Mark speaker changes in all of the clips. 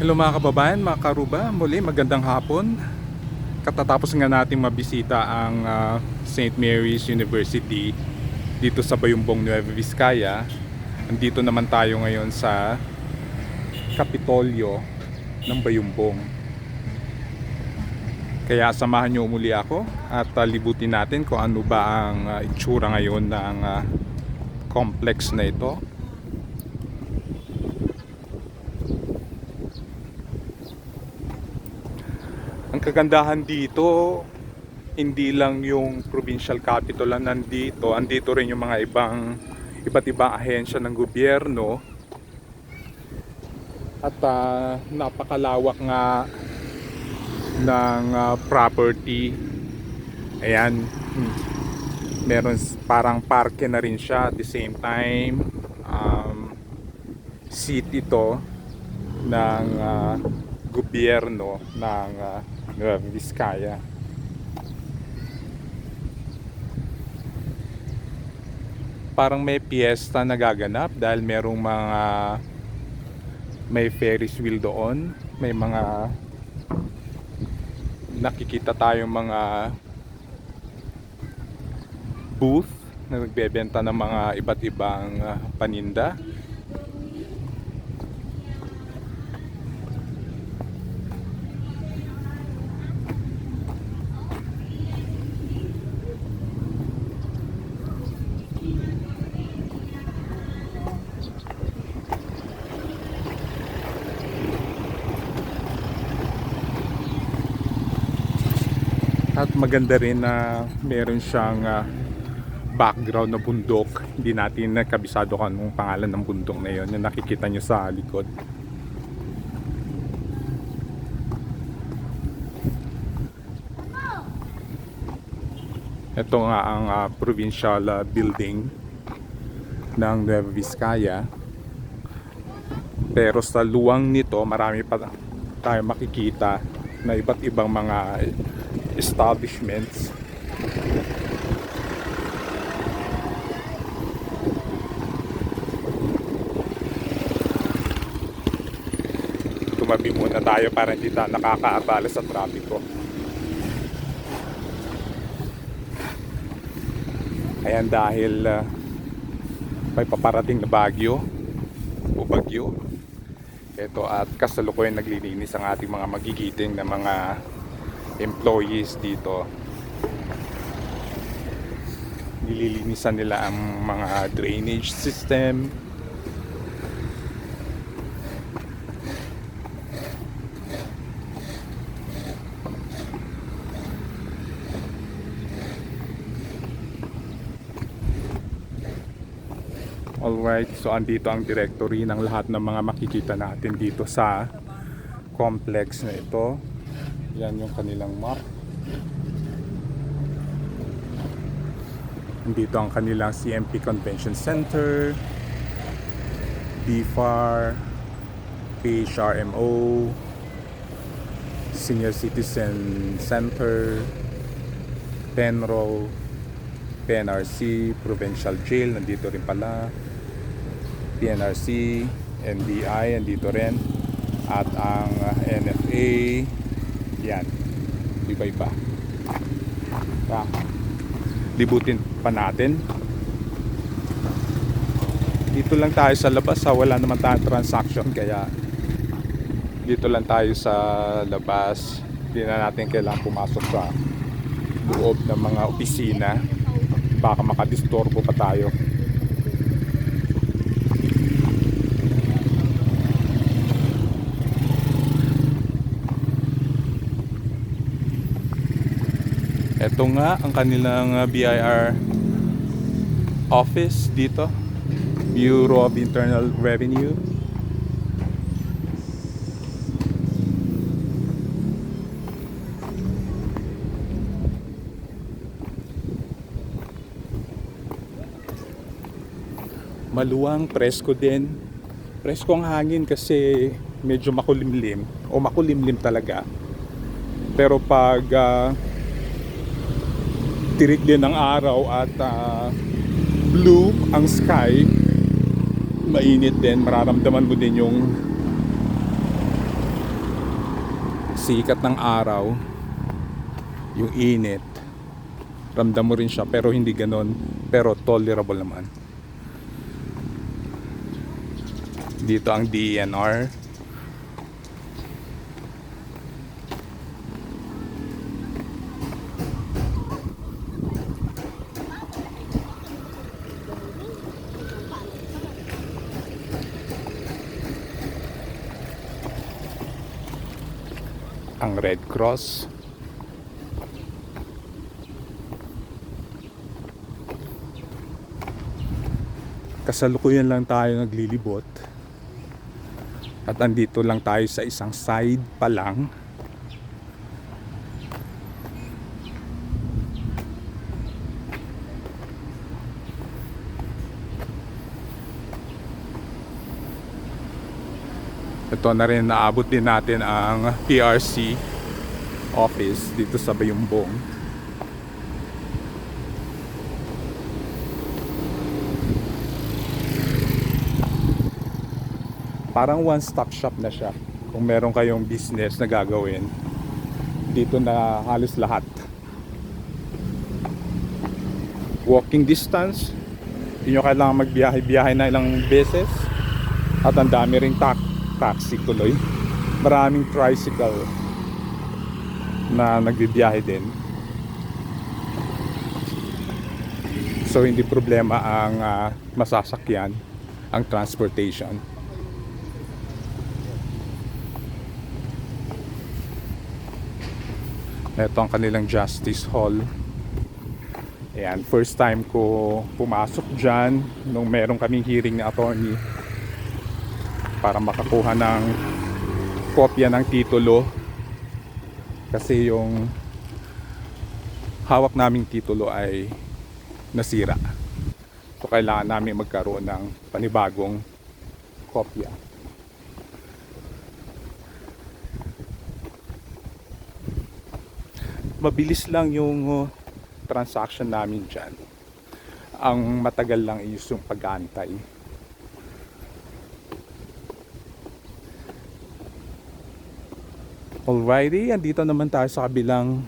Speaker 1: Hello mga kababayan, mga karuba, muli magandang hapon. Katatapos nga nating mabisita ang St. Mary's University dito sa Bayumbong, Nueva Vizcaya. Andito naman tayo ngayon sa Kapitolyo ng Bayumbong. Kaya samahan niyo muli ako at libutin natin kung ano ba ang itsura ngayon ng complex na ito. Ang kagandahan dito, hindi lang yung provincial capital ang nandito, andito rin yung mga iba't ibang ahensya ng gobyerno. At napakalawak nga ng property. Ayan, meron parang parke na rin siya. At the same time, seat ito ng gobyerno ng Nueva Vizcaya. Parang may piyesta nagaganap dahil may Ferris wheel doon, may mga nakikita tayong mga booth na nagbebenta ng mga iba't ibang paninda. At maganda rin na meron siyang background na bundok. Hindi natin kabisado kung anong pangalan ng bundok na yun, yung nakikita nyo sa likod. Ito nga ang provincial building ng Nueva Vizcaya. Pero sa luwang nito, marami pa tayo makikita na iba't ibang mga establishments. Tumabi muna tayo para hindi tayo nakakaabala sa trapiko. Ayan, dahil may paparating na bagyo o bagyo. Ito, at kasalukuyan naglilinis ang ating mga magigiting na mga employees dito. Nililinisan nila ang mga drainage system. Alright, so andito ang directory ng lahat ng mga makikita natin dito sa complex na ito. Yan yung kanilang map. Dito ang kanilang CMP Convention Center, BFAR, PHRMO, Senior Citizen Center, Penro, PNRC, Provincial Jail, nandito rin pala, PNRC, NBI, nandito rin, at ang NFA. Yan, iba-iba. Libutin pa natin. Dito lang tayo sa labas, wala naman tayong transaction, kaya dito lang tayo sa labas. Hindi na natin kailangan pumasok sa loob ng mga opisina, baka makadisturbo pa tayo. Ito nga ang kanilang BIR office dito, Bureau of Internal Revenue. Maluwang, presko din. Presko ang hangin kasi medyo makulimlim o makulimlim talaga. Pero pag tirik din ng araw at blue ang sky, mainit din, mararamdaman mo din yung sikat ng araw, yung init, ramdam mo rin siya, pero hindi ganon, pero tolerable naman. Dito ang DENR. Ang Red Cross. Kasalukuyan lang tayo naglilibot at andito lang tayo sa isang side pa lang. Ito na rin, naabot din natin ang PRC office dito sa Bayumbong. Parang one-stop shop na siya. Kung meron kayong business na gagawin, dito na halos lahat. Walking distance, hindi nyo kailangan magbiyahe-biyahe na ilang beses. At ang dami ring taxi tuloy. Maraming tricycle na nagbibiyahe din. So hindi problema ang masasakyan, ang transportation. Ito ang kanilang Justice Hall. Ayan, first time ko pumasok dyan nung meron kaming hearing na attorney para makakuha ng kopya ng titulo, kasi yung hawak naming titulo ay nasira, so kailangan namin magkaroon ng panibagong kopya. Mabilis lang yung transaction namin dyan. Ang matagal lang is yung pag-aantay. Alrighty, andito naman tayo sa kabilang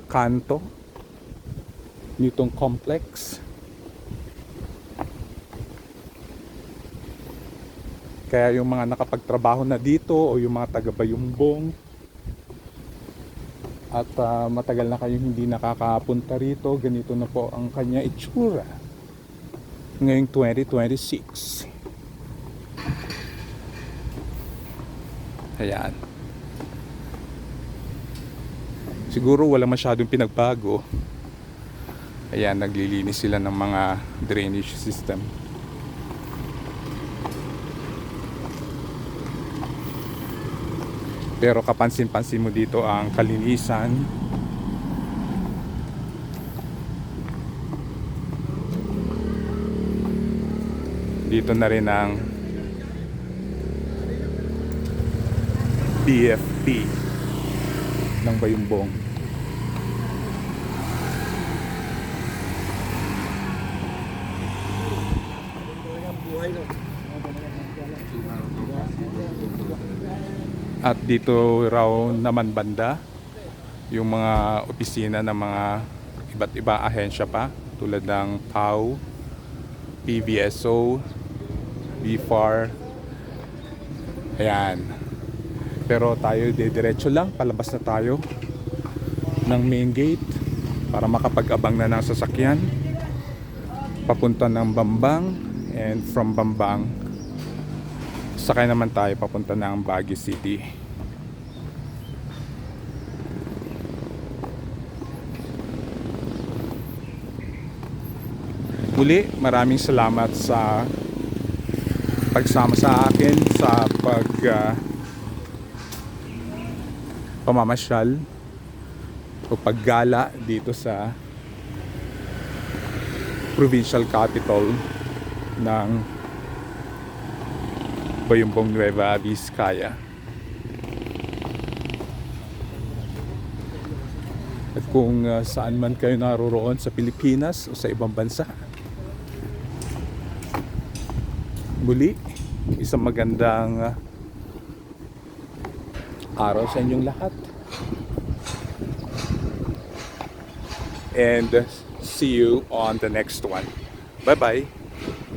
Speaker 1: kanto nitong complex. Kaya yung mga nakapagtrabaho na dito o yung mga taga Bayumbong at matagal na kayong hindi nakakapunta rito, ganito na po ang kanya itsura ngayong 2026. Ayan. Siguro wala masyadong pinagbago. Ayan, naglilinis sila ng mga drainage system. Pero kapansin-pansin mo dito ang kalinisan. Dito na rin ang BFP ng Bayumbong. At dito raw naman banda yung mga opisina ng mga iba't iba ahensya pa, tulad ng PAO, PVSO, BFAR. Ayan. Pero tayo diretso lang, palabas na tayo ng main gate para makapag-abang na ng sasakyan papunta ng Bambang, and from Bambang sakay naman tayo papunta ng Baguio City. Muli, maraming salamat sa pagsama sa akin sa pamamasyal o paggala dito sa provincial capital ng Bayumbong Nueva Vizcaya. At kung saan man kayo naroroon sa Pilipinas o sa ibang bansa, muli, isang magandang araw sa inyong lahat. And see you on the next one. Bye-bye.